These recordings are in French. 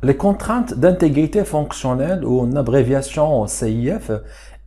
Les contraintes d'intégrité fonctionnelle, ou en abréviation CIF,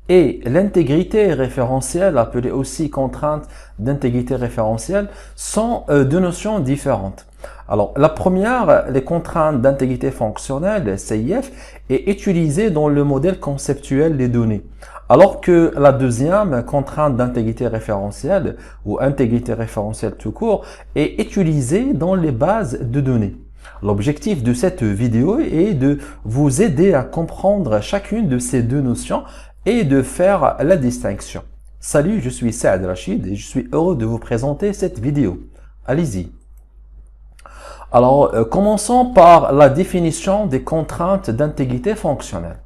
et l'intégrité référentielle, appelée aussi contrainte d'intégrité référentielle, sont deux notions différentes. Alors, la première, les contraintes d'intégrité fonctionnelle, CIF, est utilisée dans le modèle conceptuel des données, alors que la deuxième, contrainte d'intégrité référentielle, ou intégrité référentielle tout court, est utilisée dans les bases de données. L'objectif de cette vidéo est de vous aider à comprendre chacune de ces deux notions et de faire la distinction. Salut, je suis Saad Rachid et je suis heureux de vous présenter cette vidéo. Allez-y. Alors, commençons par la définition des contraintes d'intégrité fonctionnelle.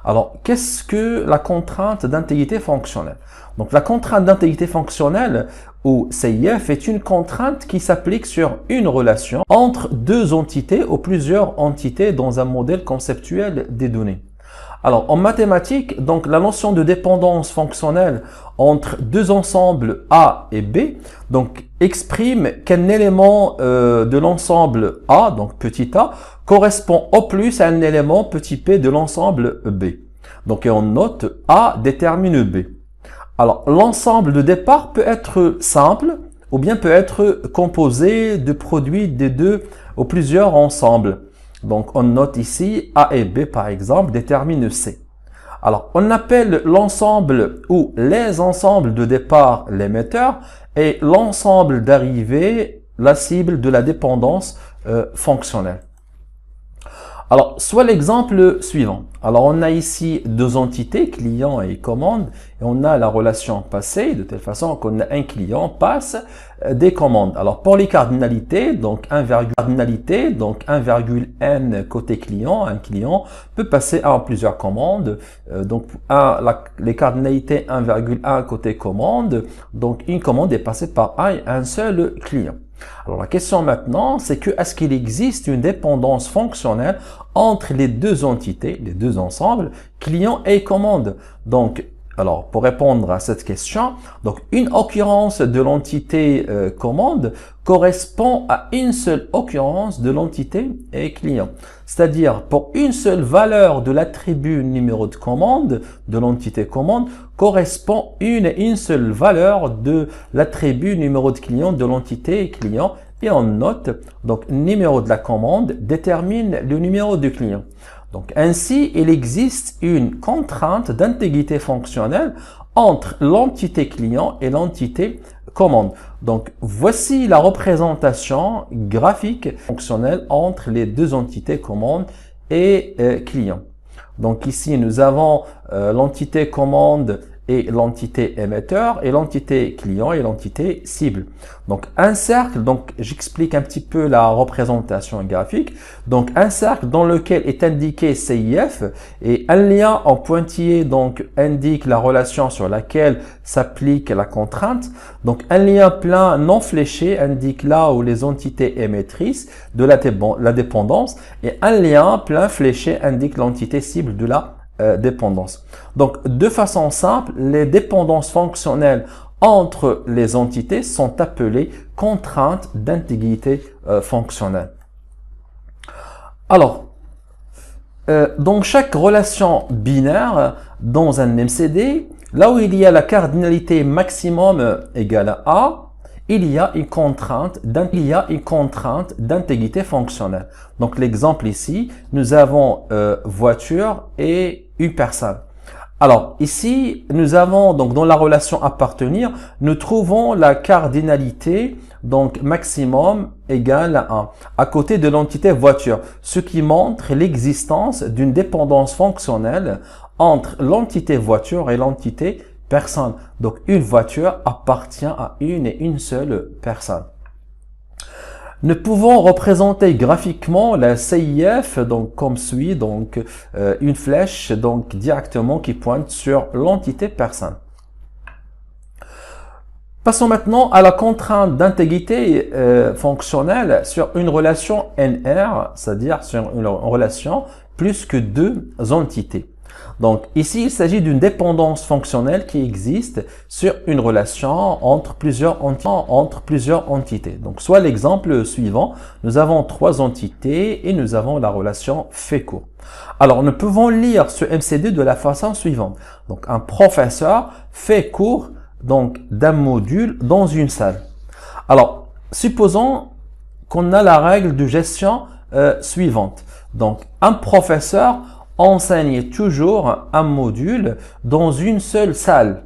Alors, qu'est-ce que la contrainte d'intégrité fonctionnelle? Donc, la contrainte d'intégrité fonctionnelle, ou CIF, est une contrainte qui s'applique sur une relation entre deux entités ou plusieurs entités dans un modèle conceptuel des données. Alors, en mathématiques, donc la notion de dépendance fonctionnelle entre deux ensembles A et B, donc exprime qu'un élément de l'ensemble A, donc petit a, correspond au plus à un élément petit p de l'ensemble B. Donc, on note A détermine B. Alors, l'ensemble de départ peut être simple ou bien peut être composé de produits des deux ou plusieurs ensembles. Donc, on note ici A et B, par exemple, déterminent C. Alors, on appelle l'ensemble ou les ensembles de départ l'émetteur et l'ensemble d'arrivée la cible de la dépendance fonctionnelle. Alors, soit l'exemple suivant. Alors, on a ici deux entités, client et commande, et on a la relation passée, de telle façon qu'on a un client passe des commandes. Alors, pour les cardinalités, donc 1,n côté client, un client peut passer à plusieurs commandes. Donc, les cardinalités 1,1 côté commande, donc une commande est passée par un seul client. Alors la question maintenant, c'est que est-ce qu'il existe une dépendance fonctionnelle entre les deux entités, les deux ensembles, client et commande? Donc, alors pour répondre à cette question, donc une occurrence de l'entité commande correspond à une seule occurrence de l'entité client. C'est-à-dire pour une seule valeur de l'attribut numéro de commande de l'entité commande correspond une seule valeur de l'attribut numéro de client de l'entité client. Et on note, donc numéro de la commande détermine le numéro du client. Donc ainsi, il existe une contrainte d'intégrité fonctionnelle entre l'entité client et l'entité commande. Donc voici la représentation graphique fonctionnelle entre les deux entités commande et client. Donc ici, nous avons l'entité commande et l'entité émetteur et l'entité client et l'entité cible. Donc un cercle, donc j'explique un petit peu la représentation graphique. Donc un cercle dans lequel est indiqué CIF et un lien en pointillé donc indique la relation sur laquelle s'applique la contrainte. Donc un lien plein non fléché indique là où les entités émettrices de la dépendance et un lien plein fléché indique l'entité cible de la dépendance. Donc, de façon simple, les dépendances fonctionnelles entre les entités sont appelées contraintes d'intégrité fonctionnelle. Alors, dans chaque relation binaire dans un MCD, là où il y a la cardinalité maximum égale à A, il y a une contrainte d'intégrité fonctionnelle. Donc l'exemple ici, nous avons voiture et une personne. Alors ici, nous avons donc dans la relation appartenir, nous trouvons la cardinalité donc maximum égale à 1 à côté de l'entité voiture, ce qui montre l'existence d'une dépendance fonctionnelle entre l'entité voiture et l'entité personne. Donc une voiture appartient à une et une seule personne. Nous pouvons représenter graphiquement la CIF donc comme suit, donc une flèche donc directement qui pointe sur l'entité personne. Passons maintenant à la contrainte d'intégrité fonctionnelle sur une relation NR, c'est-à-dire sur une relation plus que deux entités. Donc ici, il s'agit d'une dépendance fonctionnelle qui existe sur une relation entre plusieurs entités. Donc soit l'exemple suivant, nous avons trois entités et nous avons la relation fait cours. Alors nous pouvons lire ce MCD de la façon suivante. Donc un professeur fait cours donc d'un module dans une salle. Alors supposons qu'on a la règle de gestion suivante. Donc un professeur enseigne toujours un module dans une seule salle.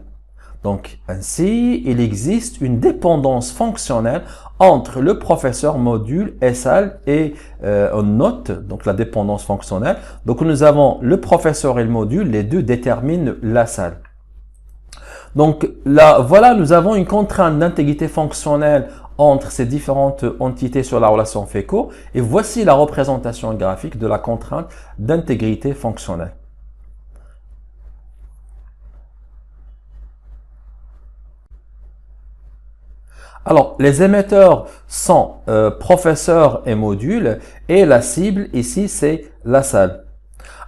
Donc ainsi, il existe une dépendance fonctionnelle entre le professeur module et salle et on note donc la dépendance fonctionnelle. Donc nous avons le professeur et le module, les deux déterminent la salle. Donc là, voilà, nous avons une contrainte d'intégrité fonctionnelle entre ces différentes entités sur la relation fait cours. Et voici la représentation graphique de la contrainte d'intégrité fonctionnelle. Alors, les émetteurs sont professeurs et modules et la cible ici, c'est la salle.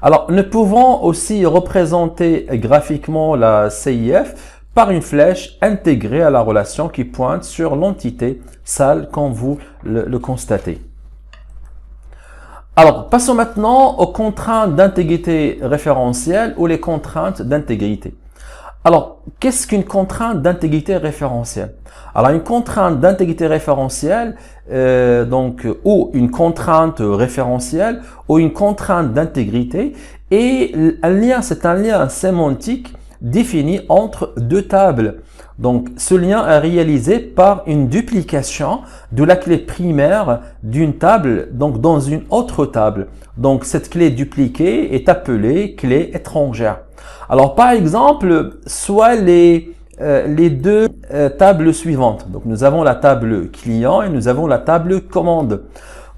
Alors, nous pouvons aussi représenter graphiquement la CIF par une flèche intégrée à la relation qui pointe sur l'entité salle comme vous le constatez. Alors, passons maintenant aux contraintes d'intégrité référentielle ou les contraintes d'intégrité. Alors, qu'est-ce qu'une contrainte d'intégrité référentielle? Alors, une contrainte d'intégrité référentielle, ou une contrainte référentielle, ou une contrainte d'intégrité, et c'est un lien sémantique défini entre deux tables. Donc, ce lien est réalisé par une duplication de la clé primaire d'une table, donc dans une autre table. Donc, cette clé dupliquée est appelée clé étrangère. Alors, par exemple, soit les deux tables suivantes. Donc, nous avons la table client et nous avons la table commande.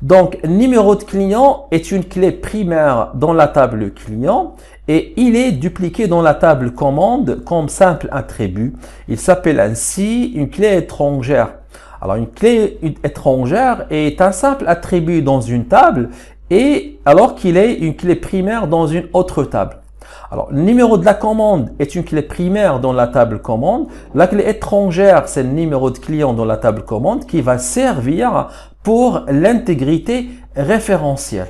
Donc, numéro de client est une clé primaire dans la table client et il est dupliqué dans la table commande comme simple attribut. Il s'appelle ainsi une clé étrangère. Alors, une clé étrangère est un simple attribut dans une table et alors qu'il est une clé primaire dans une autre table. Alors, le numéro de la commande est une clé primaire dans la table commande. La clé étrangère, c'est le numéro de client dans la table commande qui va servir pour l'intégrité référentielle.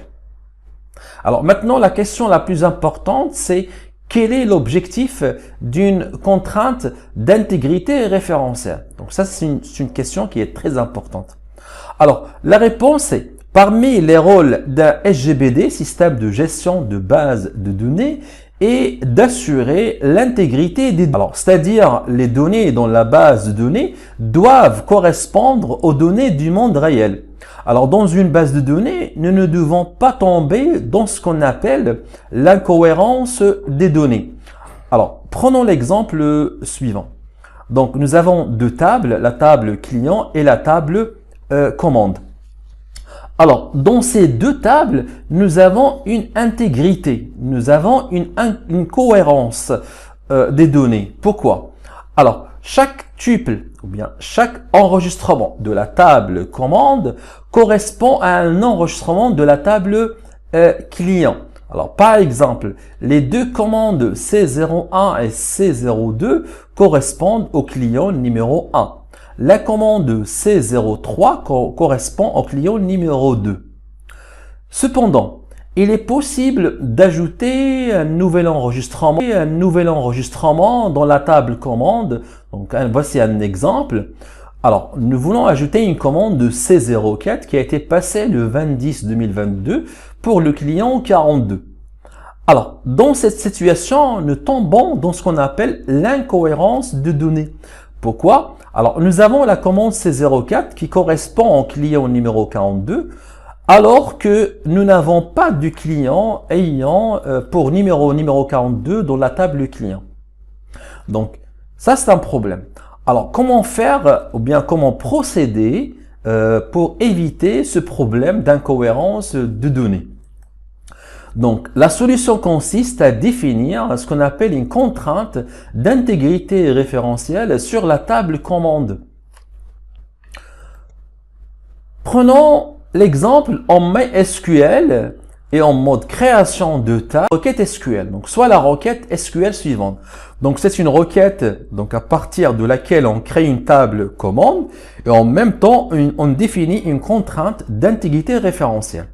Alors maintenant, la question la plus importante, c'est quel est l'objectif d'une contrainte d'intégrité référentielle? Donc ça, c'est une question qui est très importante. Alors, la réponse est, parmi les rôles d'un SGBD, système de gestion de base de données, et d'assurer l'intégrité des données. Alors, c'est-à-dire les données dans la base de données doivent correspondre aux données du monde réel. Alors, dans une base de données, nous ne devons pas tomber dans ce qu'on appelle l'incohérence des données. Alors, prenons l'exemple suivant. Donc, nous avons deux tables, la table client et la table commande. Alors, dans ces deux tables, nous avons une intégrité, nous avons une cohérence des données. Pourquoi? Alors, chaque tuple, ou bien chaque enregistrement de la table commande correspond à un enregistrement de la table client. Alors, par exemple, les deux commandes C01 et C02 correspondent au client numéro 1. La commande C03 correspond au client numéro 2. Cependant, il est possible d'ajouter un nouvel enregistrement dans la table commande. Donc, voici un exemple. Alors, nous voulons ajouter une commande de C04 qui a été passée le 20/10/2022 pour le client 42. Alors, dans cette situation, nous tombons dans ce qu'on appelle l'incohérence de données. Pourquoi? Alors, nous avons la commande C04 qui correspond au client numéro 42, alors que nous n'avons pas du client ayant pour numéro 42 dans la table client. Donc, ça c'est un problème. Alors, comment faire ou bien comment procéder pour éviter ce problème d'incohérence de données? Donc, la solution consiste à définir ce qu'on appelle une contrainte d'intégrité référentielle sur la table commande. Prenons l'exemple en MySQL et en mode création de table, requête SQL. Donc, soit la requête SQL suivante. Donc, c'est une requête donc à partir de laquelle on crée une table commande et en même temps, on définit une contrainte d'intégrité référentielle.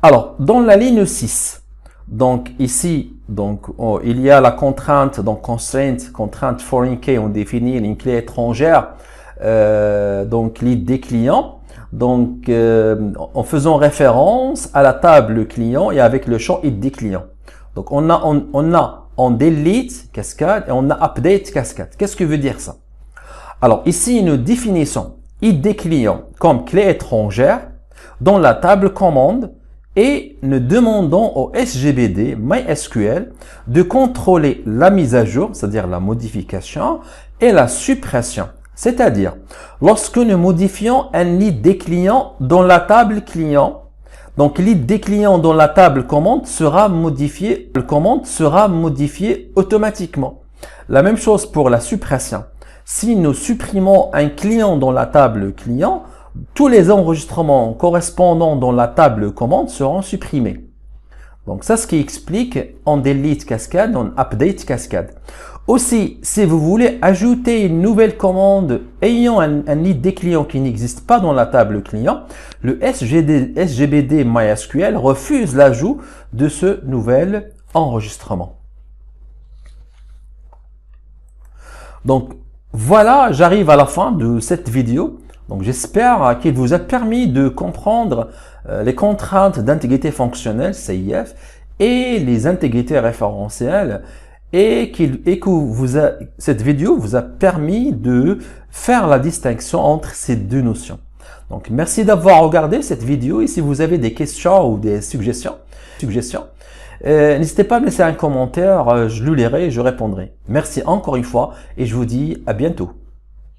Alors, dans la ligne 6, donc ici, donc il y a la contrainte, donc contrainte foreign key, on définit une clé étrangère, donc lead des clients. Donc, en faisant référence à la table client et avec le champ id des clients. Donc, on a delete cascade et on a update cascade. Qu'est-ce que veut dire ça? Alors, ici, nous définissons id des clients comme clé étrangère dans la table commande et nous demandons au SGBD MySQL de contrôler la mise à jour, c'est-à-dire la modification et la suppression. C'est-à-dire, lorsque nous modifions un lead des clients dans la table client, donc lead des clients dans la table commande sera modifié, le commande sera modifié automatiquement. La même chose pour la suppression. Si nous supprimons un client dans la table client, tous les enregistrements correspondants dans la table commande seront supprimés. Donc, ça, ce qui explique en delete cascade, en update cascade. Aussi, si vous voulez ajouter une nouvelle commande ayant un lead des clients qui n'existe pas dans la table client, le SGBD MySQL refuse l'ajout de ce nouvel enregistrement. Donc, voilà, j'arrive à la fin de cette vidéo. Donc, j'espère qu'il vous a permis de comprendre les contraintes d'intégrité fonctionnelle, CIF, et les intégrités référentielles, et que cette vidéo vous a permis de faire la distinction entre ces deux notions. Donc, merci d'avoir regardé cette vidéo, et si vous avez des questions ou des suggestions, n'hésitez pas à me laisser un commentaire, je le lirai et je répondrai. Merci encore une fois, et je vous dis à bientôt.